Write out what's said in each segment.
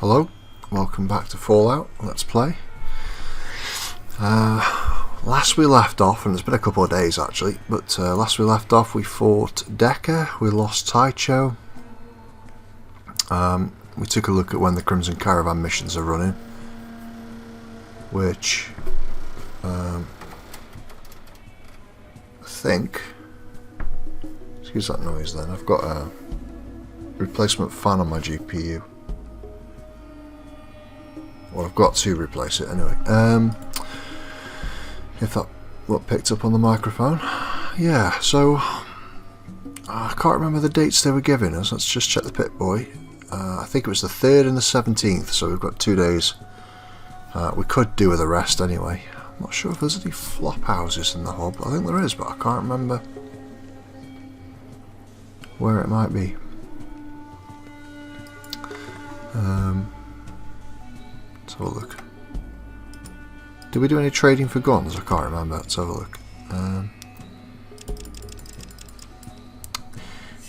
Hello, welcome back to Fallout. Let's play. Last we left off, and it's been a couple of days actually, but last we left off we fought Decker, we lost Tycho, we took a look at when the Crimson Caravan missions are running, which I think, excuse that noise then, I've got a replacement fan on my GPU. Well, I've got to replace it anyway. If that what picked up on the microphone. Yeah, so I can't remember the dates they were giving us. Let's just check the Pit Boy. I think it was the 3rd and the 17th, so we've got 2 days. We could do with a rest anyway. I'm not sure if there's any flop houses in the hub. I think there is, but I can't remember where it might be. Let's have a look. Did we do any trading for guns? I can't remember. Let's have a look.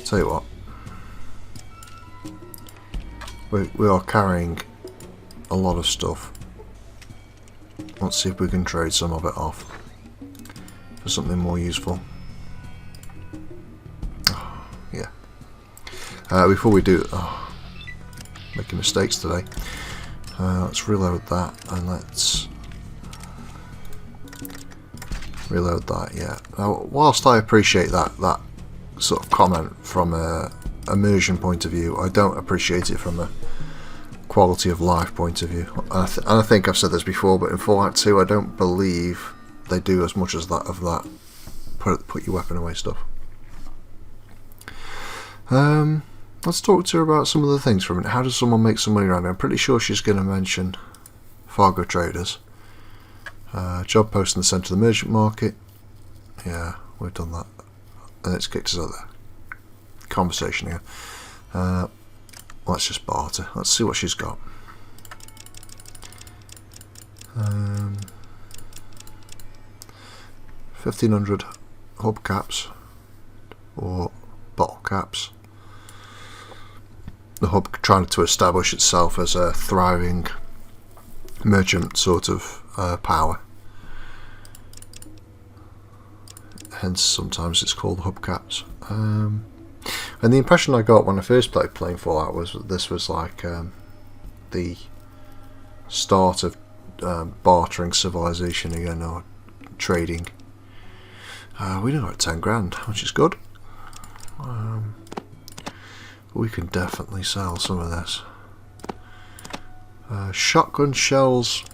Tell you what. We are carrying a lot of stuff. Let's see if we can trade some of it off for something more useful. Oh, yeah. Before we do... making mistakes today. Let's reload that and let's reload that. Yeah. Now, whilst I appreciate that sort of comment from a immersion point of view, I don't appreciate it from a quality of life point of view. And I think I've said this before, but in Fallout 2, I don't believe they do as much as that of that put your weapon away stuff. Let's talk to her about some of the things for a minute. How does someone make some money around here? I'm pretty sure she's going to mention Fargo Traders. Job post in the centre of the merchant market. Yeah, we've done that. And it's kicked us out there. Conversation here. Let's just barter. Let's see what she's got. 1500 hubcaps or bottle caps. The hub trying to establish itself as a thriving merchant sort of power. Hence, sometimes it's called hubcaps. And the impression I got when I first started playing Fallout was that this was like the start of bartering civilization again, or trading. We now got 10 grand, which is good. We can definitely sell some of this. Shotgun shells.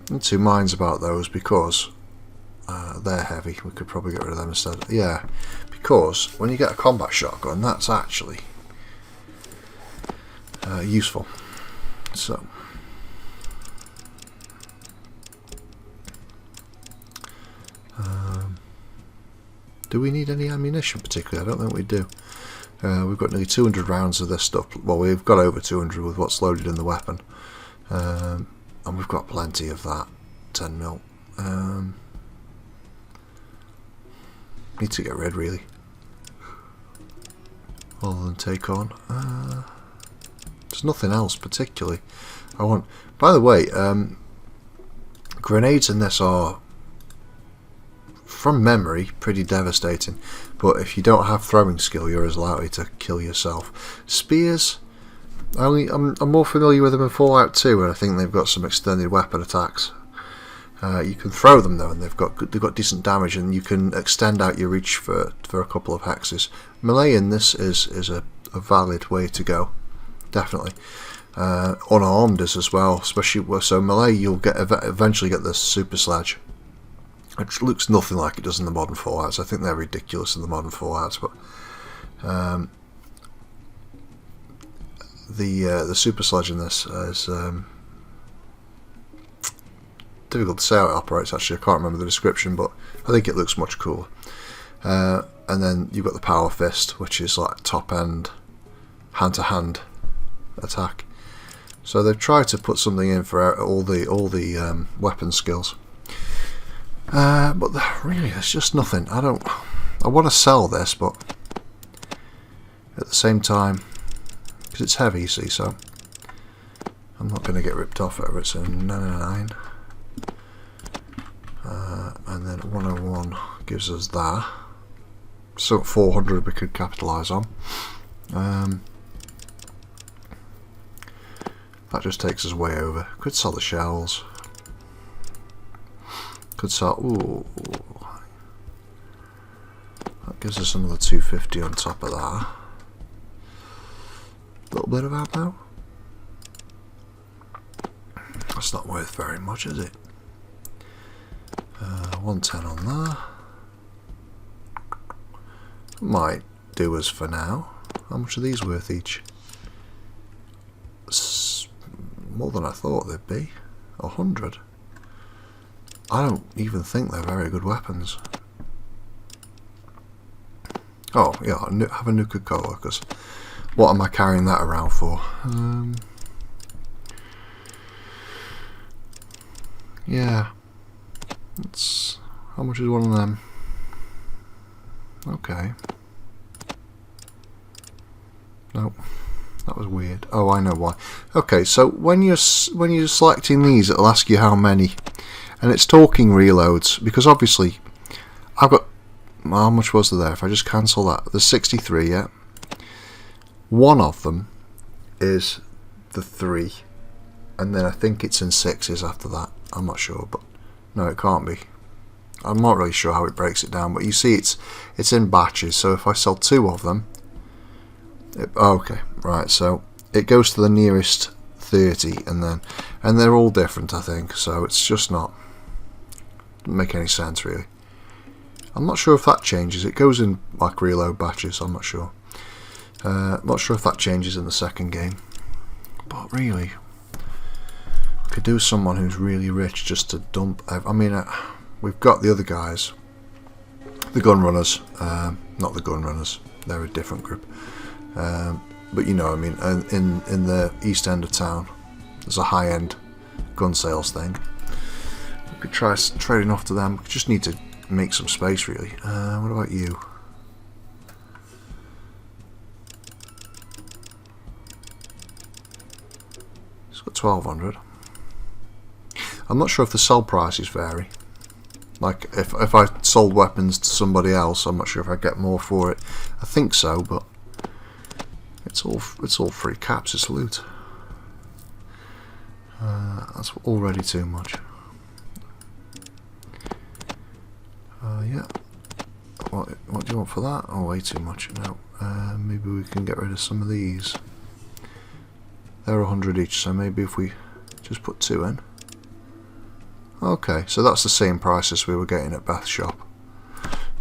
In two minds about those because they're heavy. We could probably get rid of them instead. Yeah, because when you get a combat shotgun, that's actually useful. So. Do we need any ammunition particularly? I don't think we do. We've got nearly 200 rounds of this stuff. Well, we've got over 200 with what's loaded in the weapon. And we've got plenty of that. 10mm. Need to get rid, really. Rather than take on. There's nothing else particularly I want. By the way, grenades in this are, from memory, pretty devastating, but if you don't have throwing skill, you're as likely to kill yourself. Spears, I'm more familiar with them in Fallout 2, and I think they've got some extended weapon attacks. You can throw them though, and they've got decent damage, and you can extend out your reach for a couple of hexes. Melee in this is a valid way to go, definitely. Unarmed is as well, especially so melee. You'll eventually get the super sledge. It looks nothing like it does in the modern Fallouts. I think they're ridiculous in the modern Fallouts, but the super sledge in this is difficult to say how it operates. Actually, I can't remember the description, but I think it looks much cooler. And then you've got the power fist, which is like top end, hand to hand attack. So they've tried to put something in for all the weapon skills. But really, there's just nothing. I want to sell this, but at the same time, because it's heavy, you see, so I'm not going to get ripped off over it. So 999, and then 101 gives us that. So 400 we could capitalise on. That just takes us way over. Could sell the shells. Could sell. Ooh, that gives us another 250 on top of that. A little bit of ammo. That's not worth very much, is it? 110 on that. Might do us for now. How much are these worth each? More than I thought they'd be. 100. I don't even think they're very good weapons. Oh yeah, have a Nuka-Cola, because what am I carrying that around for? Yeah. How much is one of them? Okay. Nope. That was weird. Oh, I know why. Okay, so when you're selecting these, it'll ask you how many, and it's talking reloads, because obviously I've got, how much was there? If I just cancel that, there's 63. Yeah. One of them is the 3, and then I think it's in 6s after that. I'm not sure, but no, it can't be. I'm not really sure how it breaks it down, but you see it's in batches. So if I sell 2 of them, okay, right. So it goes to the nearest 30, and they're all different, I think. So it's just doesn't make any sense really. I'm not sure if that changes. It goes in like reload batches. I'm not sure. Not sure if that changes in the second game. But really, I could do someone who's really rich just to dump. I mean, we've got the other guys, the gun runners. Not the gun runners. They're a different group. But you know, I mean, in the east end of town, there's a high-end gun sales thing. We could try trading off to them. We just need to make some space, really. What about you? It's got 1200. I'm not sure if the sell prices vary. Like if I sold weapons to somebody else, I'm not sure if I get more for it. I think so, but it's all free caps. It's loot. That's already too much. Yeah. What do you want for that? Oh, way too much. No. Maybe we can get rid of some of these. They're 100 each, so maybe if we just put 2 in. Okay, so that's the same price as we were getting at Beth's shop.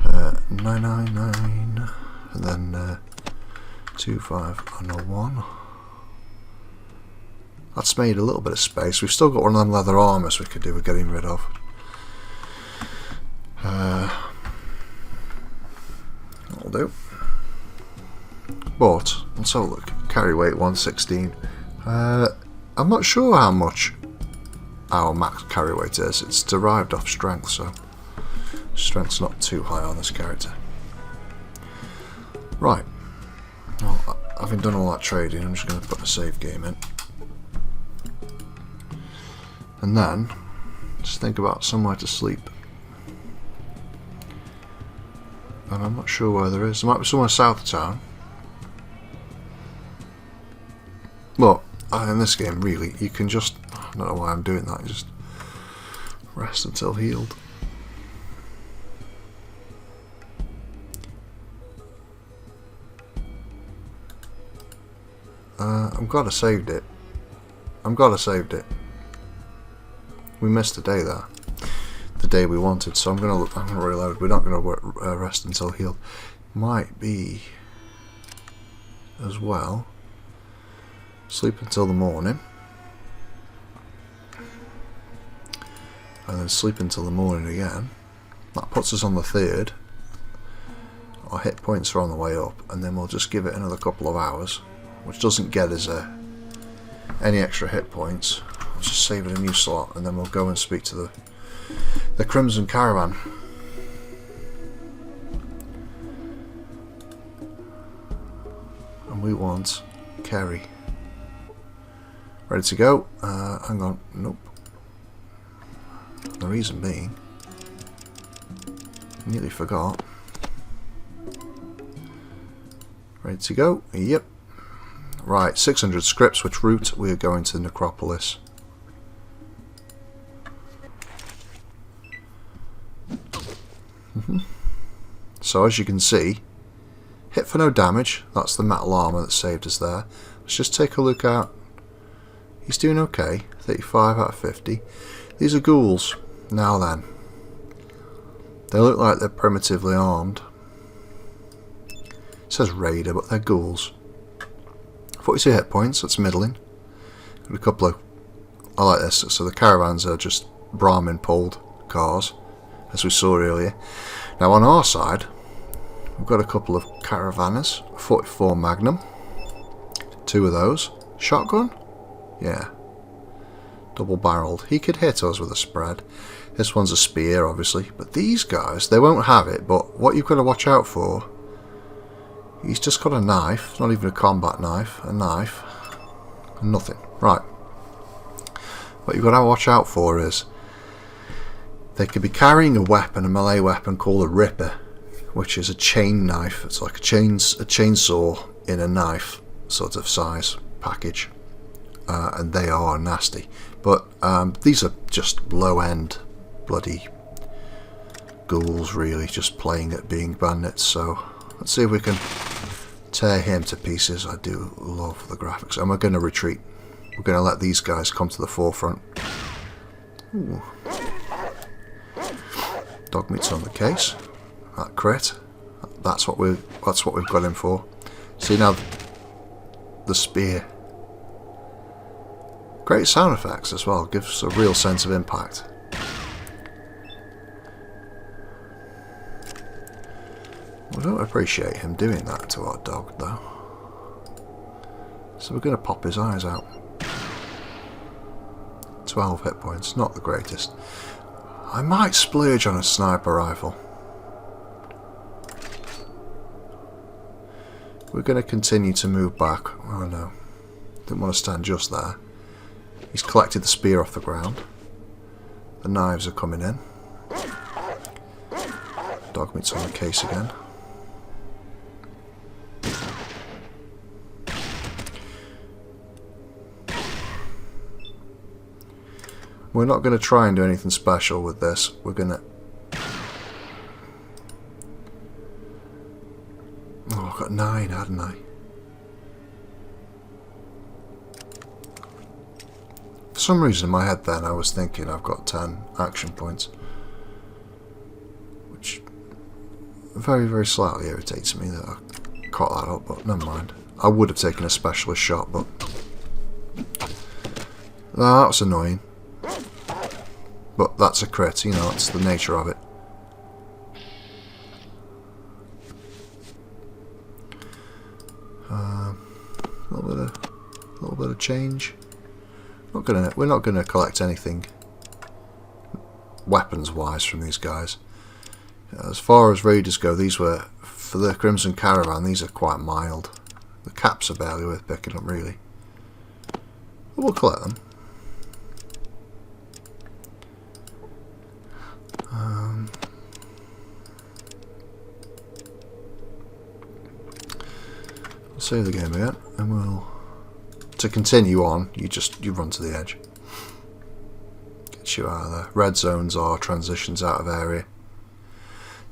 999, and then 2501. That's made a little bit of space. We've still got one of them leather armours we could do with getting rid of. That'll do. But let's have a look. Carry weight 116. I'm not sure how much our max carry weight is. It's derived off strength, so strength's not too high on this character. Right. Well, having done all that trading, I'm just going to put a save game in, and then just think about somewhere to sleep. And I'm not sure where there is. There might be somewhere south of town. But in this game, really, you can just, I don't know why I'm doing that, just rest until healed. I'm glad I saved it. I'm glad I saved it. We missed a day there. The day we wanted, so I'm gonna reload. We're not gonna rest until healed. Might be as well. Sleep until the morning, and then sleep until the morning again. That puts us on the 3rd. Our hit points are on the way up, and then we'll just give it another couple of hours, which doesn't get us any extra hit points. We'll just save it a new slot, and then we'll go and speak to the Crimson Caravan. And we want Kerry. Ready to go. Hang on. Nope. The reason being, nearly forgot. Ready to go. Yep. Right, 600 scripts. Which route? We are going to Necropolis. So as you can see, hit for no damage. That's the metal armour that saved us there. Let's just take a look at. He's doing okay. 35 out of 50. These are ghouls. Now then, they look like they're primitively armed. It says raider, but they're ghouls. 42 hit points. That's middling. Got a couple of. I like this. So the caravans are just Brahmin pulled cars, as we saw earlier. Now on our side, we've got a couple of caravanners. 44 Magnum. 2 of those. Shotgun? Yeah. Double barreled. He could hit us with a spread. This one's a spear, obviously. But these guys, they won't have it. But what you've got to watch out for, he's just got a knife. Not even a combat knife. A knife. Nothing. Right. What you've got to watch out for is they could be carrying a weapon, a melee weapon called a ripper, which is a chain knife. It's like a chainsaw in a knife sort of size package, and they are nasty. But these are just low-end bloody ghouls, really, just playing at being bandits. So let's see if we can tear him to pieces. I do love the graphics, and we're going to retreat. We're going to let these guys come to the forefront. Ooh. Dog meat's on the case. That crit. That's what we've got him for. See now, the spear. Great sound effects as well. Gives a real sense of impact. We don't appreciate him doing that to our dog though. So we're going to pop his eyes out. 12 hit points. Not the greatest. I might splurge on a sniper rifle. We're going to continue to move back. Oh no. Didn't want to stand just there. He's collected the spear off the ground. The knives are coming in. Dog meat's on the case again. We're not going to try and do anything special with this. We're going to... Oh, I've got 9, hadn't I? For some reason in my head then I was thinking I've got 10 action points. Which very, very slightly irritates me that I caught that up, but never mind. I would have taken a specialist shot, but... that was annoying. But that's a crit, you know, it's the nature of it. A little bit of change. We're not gonna collect anything weapons-wise from these guys. As far as raiders go, these were for the Crimson Caravan. These are quite mild. The caps are barely worth picking up, really. But we'll collect them. We'll save the game again, and we'll... To continue on, you run to the edge. Get you out of there. Red zones are transitions out of area.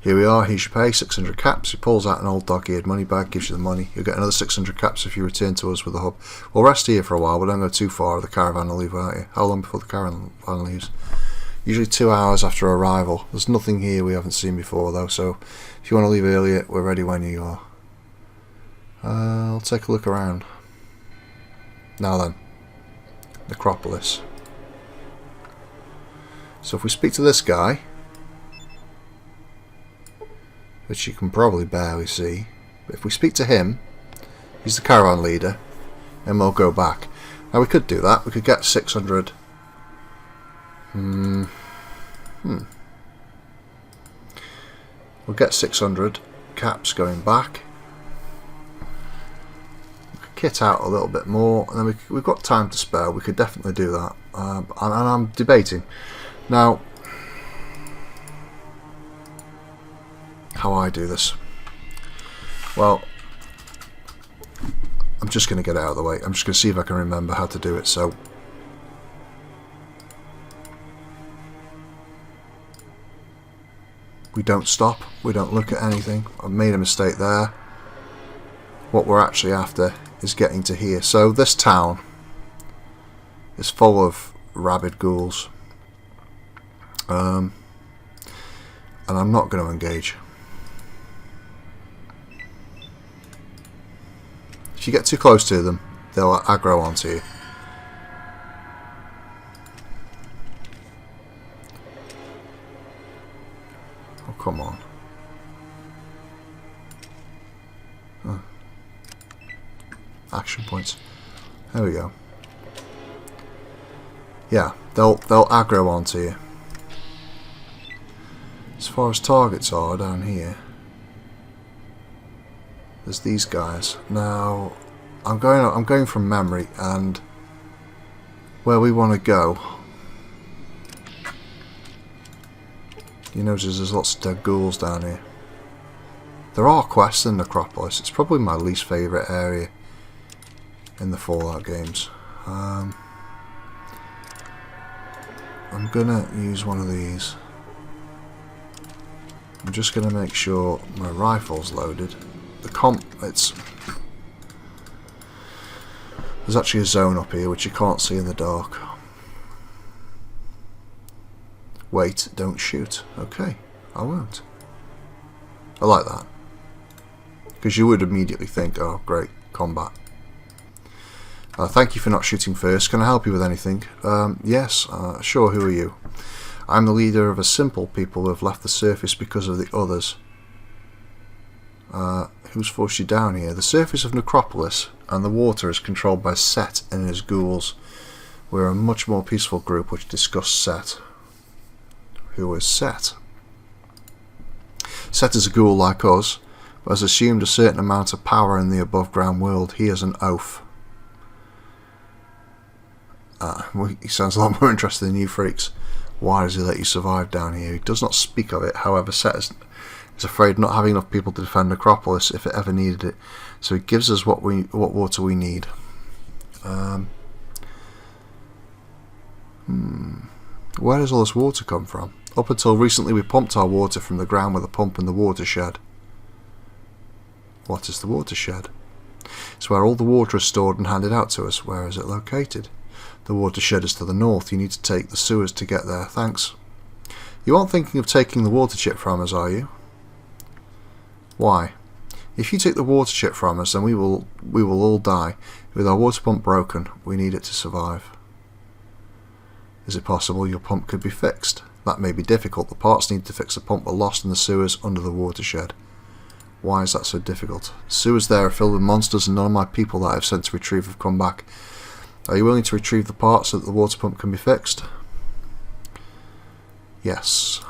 Here we are. Here's your pay. 600 caps. He pulls out an old dog-eared money bag, gives you the money. You'll get another 600 caps if you return to us with the hub. We'll rest here for a while, but don't go too far, or the caravan will leave without you. How long before the caravan leaves? Usually 2 hours after arrival. There's nothing here we haven't seen before though, so if you want to leave earlier, we're ready when you are. I'll take a look around. Now then, Necropolis. So if we speak to this guy, which you can probably barely see, but if we speak to him, he's the caravan leader, and we'll go back. Now we could do that. We could get 600. We'll get 600 caps going back. kit out a little bit more, and then we've got time to spare. We could definitely do that. And I'm debating now how I do this. Well, I'm just going to get it out of the way. I'm just going to see if I can remember how to do it. So we don't stop, we don't look at anything. I've made a mistake there. What we're actually after is getting to here. So this town is full of rabid ghouls, and I'm not going to engage. If you get too close to them, they'll aggro onto you. Oh, come on. Oh. Action points. There we go. Yeah, they'll aggro onto you. As far as targets are down here, there's these guys. Now, I'm going from memory, and where we want to go, you notice there's lots of dead ghouls down here. There are quests in Necropolis. It's probably my least favourite area in the Fallout games. I'm gonna use one of these. I'm just gonna make sure my rifle's loaded. There's actually a zone up here which you can't see in the dark. Wait, don't shoot. Okay, I won't. I like that, because you would immediately think, oh great, combat. Thank you for not shooting first. Can I help you with anything? Yes, sure, who are you? I'm the leader of a simple people who have left the surface because of the others. Who's forced you down here? The surface of Necropolis and the water is controlled by Set and his ghouls. We're a much more peaceful group which discuss Set. Who is Set? Set is a ghoul like us, but has assumed a certain amount of power in the above ground world. He has an oath. He sounds a lot more interested than you freaks. Why does he let you survive down here? He does not speak of it. However, Set is afraid of not having enough people to defend Necropolis if it ever needed it. So he gives us what water we need. Where does all this water come from? Up until recently we pumped our water from the ground with a pump in the watershed. What is the watershed? It's where all the water is stored and handed out to us. Where is it located? The watershed is to the north. You need to take the sewers to get there. Thanks. You aren't thinking of taking the water chip from us, are you? Why? If you take the water chip from us, then we will all die. With our water pump broken, we need it to survive. Is it possible your pump could be fixed? That may be difficult. The parts needed to fix the pump were lost in the sewers under the watershed. Why is that so difficult? The sewers there are filled with monsters, and none of my people that I have sent to retrieve have come back. Are you willing to retrieve the parts so that the water pump can be fixed? Yes.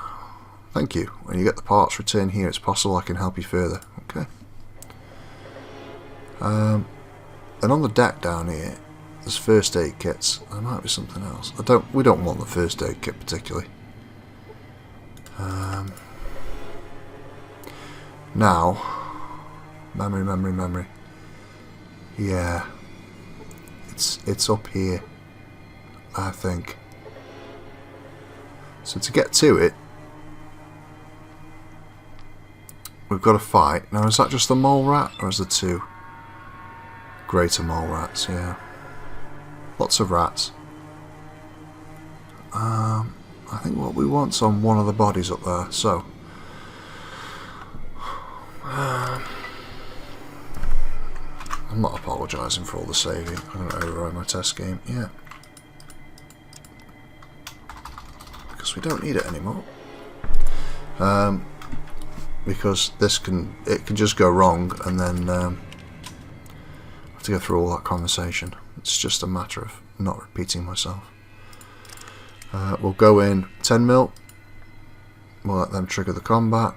Thank you. When you get the parts, return here. It's possible I can help you further. Okay. And on the deck down here, there's first aid kits. There might be something else. We don't want the first aid kit particularly. Now, memory. Yeah, it's up here, I think. So to get to it, we've got to fight. Now, is that just the mole rat, or is there two greater mole rats? Yeah, lots of rats. I think what we want's on one of the bodies up there. So, I'm not apologising for all the saving. I'm going to override my test game. Yeah, because we don't need it anymore. Because it can just go wrong, and then I have to go through all that conversation. It's just a matter of not repeating myself. We'll go in 10 mil. We'll let them trigger the combat.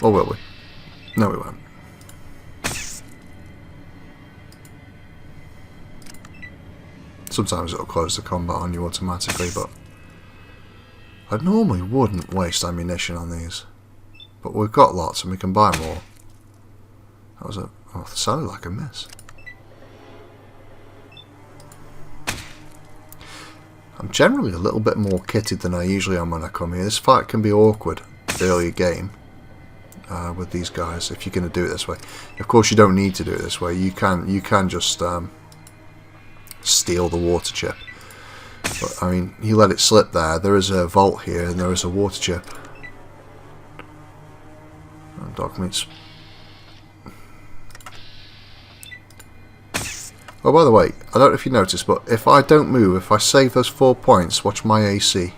Or will we? No, we won't. Sometimes it'll close the combat on you automatically, but I normally wouldn't waste ammunition on these. But we've got lots and we can buy more. That was a... oh, it sounded like a miss. I'm generally a little bit more kitted than I usually am when I come here. This fight can be awkward early game with these guys if you're going to do it this way. Of course, you don't need to do it this way. You can just steal the water chip. But, I mean, you let it slip there. There is a vault here and there is a water chip. Documents. Oh, by the way, I don't know if you noticed, but if I don't move, if I save those 4 points, watch my AC.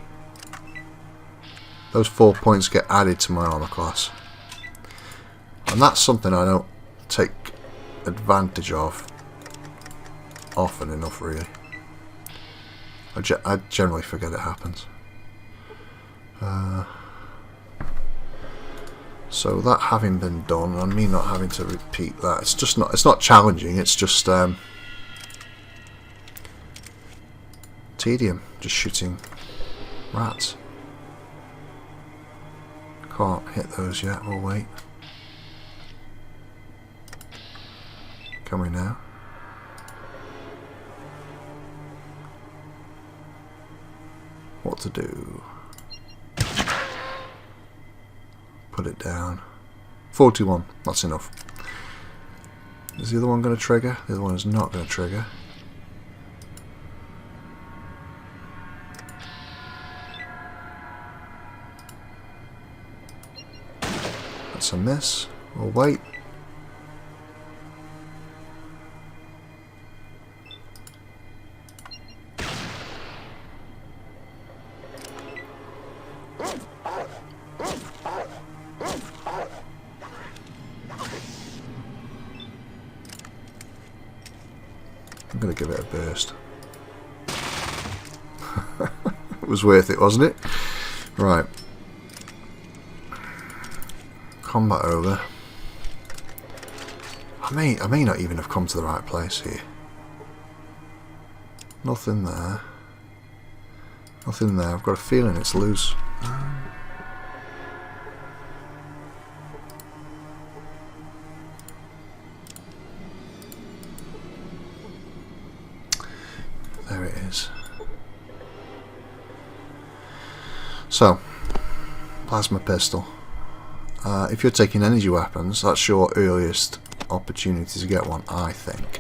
Those 4 points get added to my armor class. And that's something I don't take advantage of often enough, really. I generally forget it happens. So that having been done, and me not having to repeat that, it's not challenging, it's just tedium, just shooting rats. Can't hit those yet, we'll wait. Can we now? What to do? Put it down. 41, that's enough. Is the other one going to trigger? The other one is not going to trigger. That's a miss. We'll wait. I'm going to give it a burst. It was worth it, wasn't it? Right. Combat over. I may not even have come to the right place here. Nothing there. Nothing there. I've got a feeling it's loose. There it is. So, plasma pistol. If you're taking energy weapons, that's your earliest opportunity to get one, I think.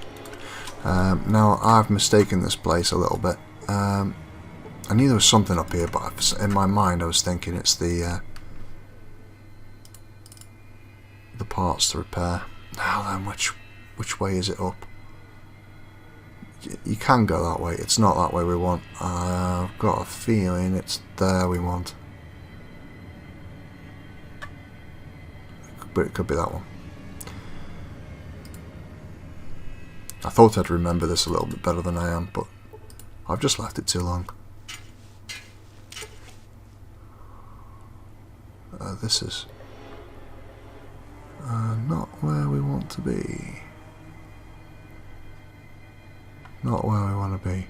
Now, I've mistaken this place a little bit. I knew there was something up here, but in my mind I was thinking it's the parts to repair. Now then, which way is it up? You can go that way. It's not that way we want. I've got a feeling it's there we want. But it could be that one. I thought I'd remember this a little bit better than I am, but I've just left it too long. This is not where we want to be. Not where we want to be.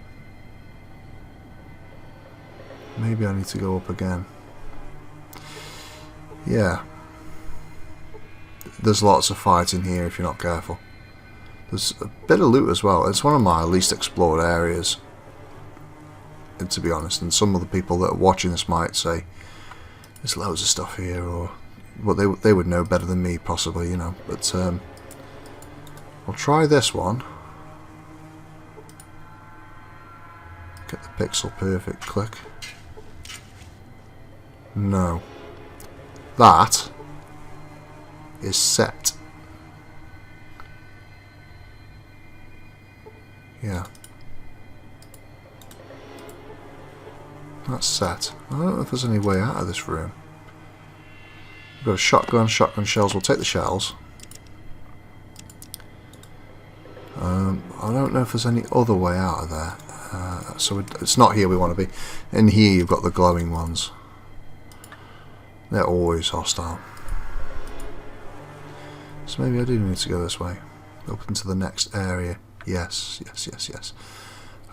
Maybe I need to go up again. Yeah. There's lots of fighting here if you're not careful. There's a bit of loot as well. It's one of my least explored areas, and to be honest, and some of the people that are watching this might say there's loads of stuff here, or well, they would know better than me possibly, you know. But I'll try this one. Get the pixel perfect click. No. That is set. Yeah. That's set. I don't know if there's any way out of this room. We've got a shotgun shells. We'll take the shells. I don't know if there's any other way out of there. So it's not here we want to be. In here you've got the glowing ones. They're always hostile. So maybe I do need to go this way. Up into the next area. Yes, yes, yes, yes.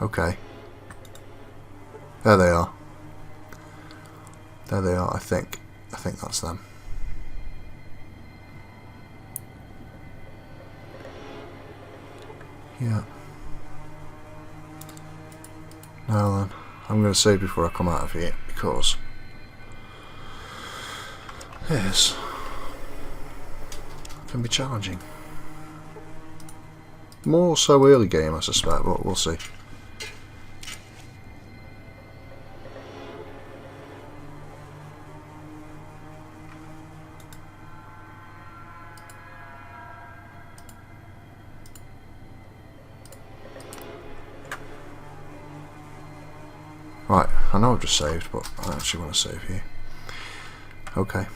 Okay. There they are. There they are, I think. I think that's them. Yeah. Now then, I'm going to save before I come out of here, because this can be challenging. More so early game, I suspect, but we'll see. Right, I know I've just saved, but I actually want to save here. Okay.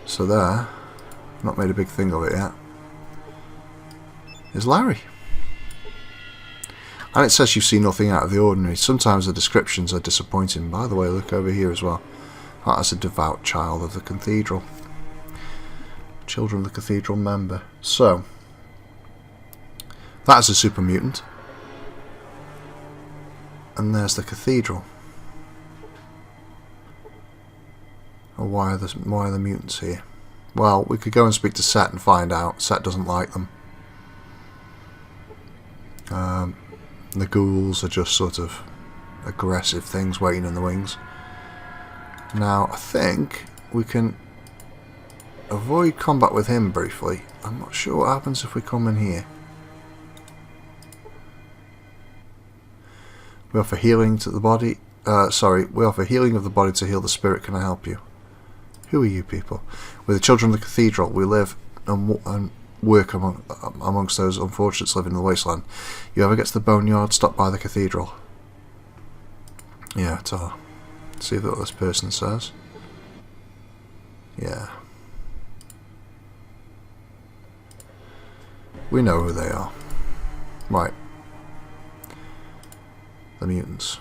So there, not made a big thing of it yet, is Larry. And it says you see nothing out of the ordinary. Sometimes the descriptions are disappointing. By the way, look over here as well. That's a devout child of the cathedral. Children of the cathedral member. So, that's a super mutant. And there's the cathedral. Oh, why are the mutants here? Well, we could go and speak to Set and find out. Set doesn't like them. The ghouls are just sort of aggressive things waiting in the wings. Now, I think we can avoid combat with him briefly. I'm not sure what happens if we come in here. We offer healing to the body. We offer healing of the body to heal the spirit. Can I help you? Who are you people? We're the children of the cathedral. We live and work amongst those unfortunates living in the wasteland. You ever get to the boneyard, stop by the cathedral. Yeah, see what this person says. Yeah. We know who they are. Right. The mutants.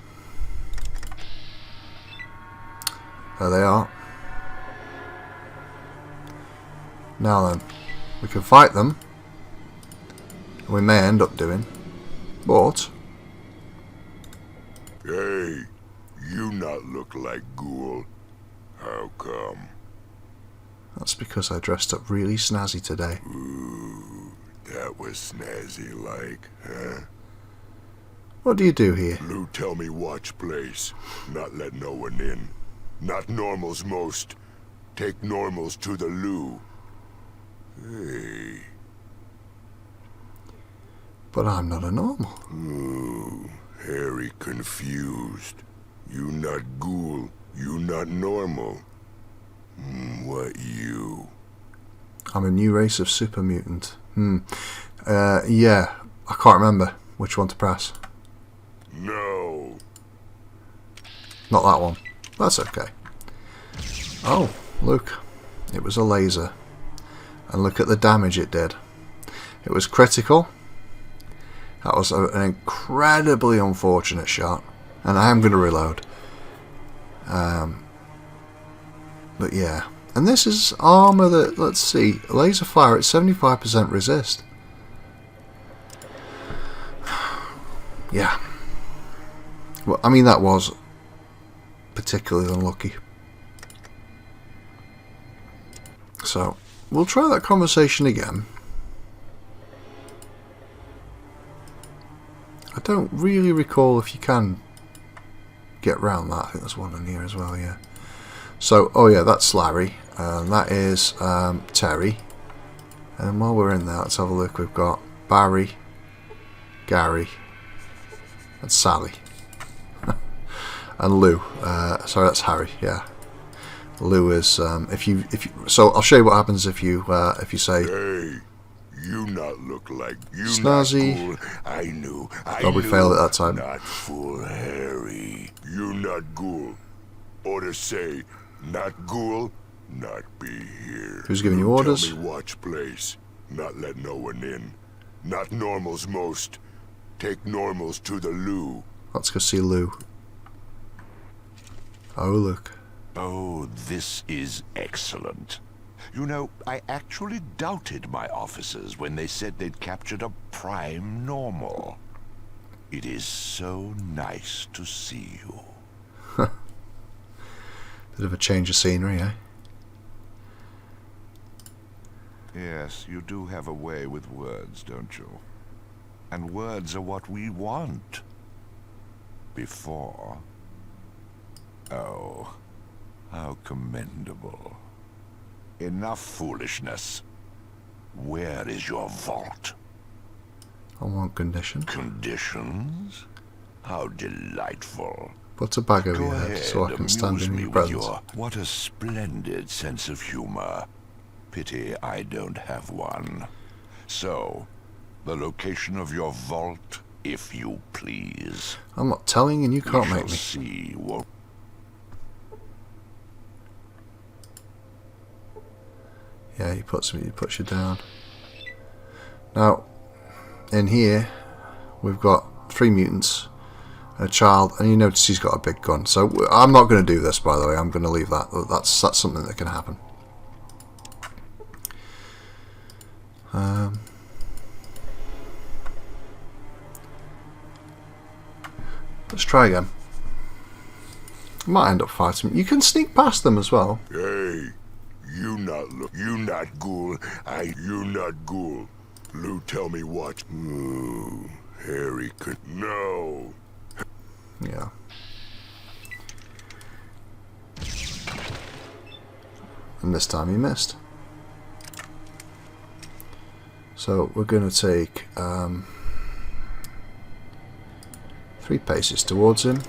There they are. Now then, we can fight them. We may end up doing. But hey, you not look like ghoul. How come? That's because I dressed up really snazzy today. Ooh, that was snazzy like, huh? What do you do here? Lou tell me watch place, not let no one in. Not normals most. Take normals to the loo. Hey. But I'm not a normal. Ooh, Harry confused. You not ghoul, you not normal. What you? I'm a new race of super mutant. Yeah, I can't remember which one to press. No. Not that one. That's okay. Oh, look. It was a laser. And look at the damage it did. It was critical. That was an incredibly unfortunate shot. And I am going to reload. But yeah. And this is armour that, let's see, laser fire at 75% resist. Yeah. Well, I mean, that was particularly unlucky. So, we'll try that conversation again. I don't really recall if you can get round that. I think there's one in here as well, yeah. So, oh yeah, that's Larry. And that is Terry. And while we're in there, let's have a look. We've got Barry, Gary, and Sally. And Lou. Sorry, that's Harry, yeah. Lou is if you so I'll show you what happens if you say, hey, you not look like you snazzy. Not ghoul. I knew. We failed at that time. Not fool Harry. You not ghoul. Or to say, not ghoul, not be here. Who's giving you orders? Tell me watch place. Not let no one in. Not normals most. Take normals to the loo. Let's go see Lou. Oh look. Oh, this is excellent. You know, I actually doubted my officers when they said they'd captured a prime normal. It is so nice to see you. Bit of a change of scenery, eh? Yes, you do have a way with words, don't you? And words are what we want. Before. Oh, how commendable. Enough foolishness. Where is your vault? On one condition. Conditions? How delightful. Put a bag over Go your head ahead, so I can stand in amuse your me with presence. what a splendid sense of humor. Pity I don't have one. So, the location of your vault, if you please. I'm not telling and you can't We make shall me. see what... Yeah, he puts you down. Now, in here, we've got 3 mutants, a child, and you notice he's got a big gun. So I'm not going to do this, by the way. I'm going to leave that. That's something that can happen. Let's try again. Might end up fighting. You can sneak past them as well. Hey, you not ghoul. You not ghoul. Lou, tell me what. Ooh, Harry could... No. Yeah. And this time he missed. So we're going to take 3 paces towards him.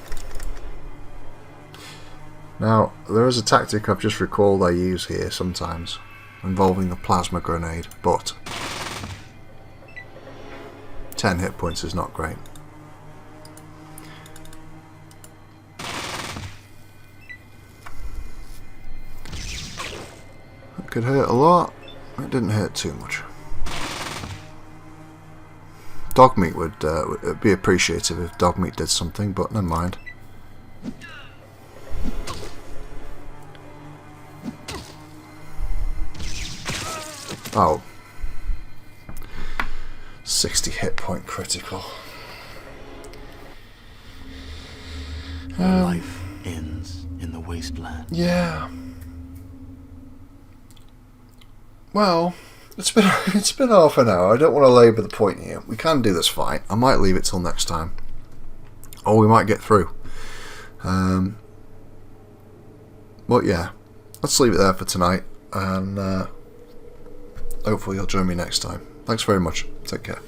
Now, there is a tactic I've just recalled I use here sometimes, involving the plasma grenade, but 10 hit points is not great. That could hurt a lot. It didn't hurt too much. Dogmeat would be appreciative if Dogmeat did something, but never mind. Oh. 60 hit point critical. Life ends in the wasteland. Yeah. Well, it's been half an hour. I don't want to labour the point here. We can do this fight. I might leave it till next time, or we might get through. But yeah, let's leave it there for tonight, and hopefully you'll join me next time. Thanks very much. Take care.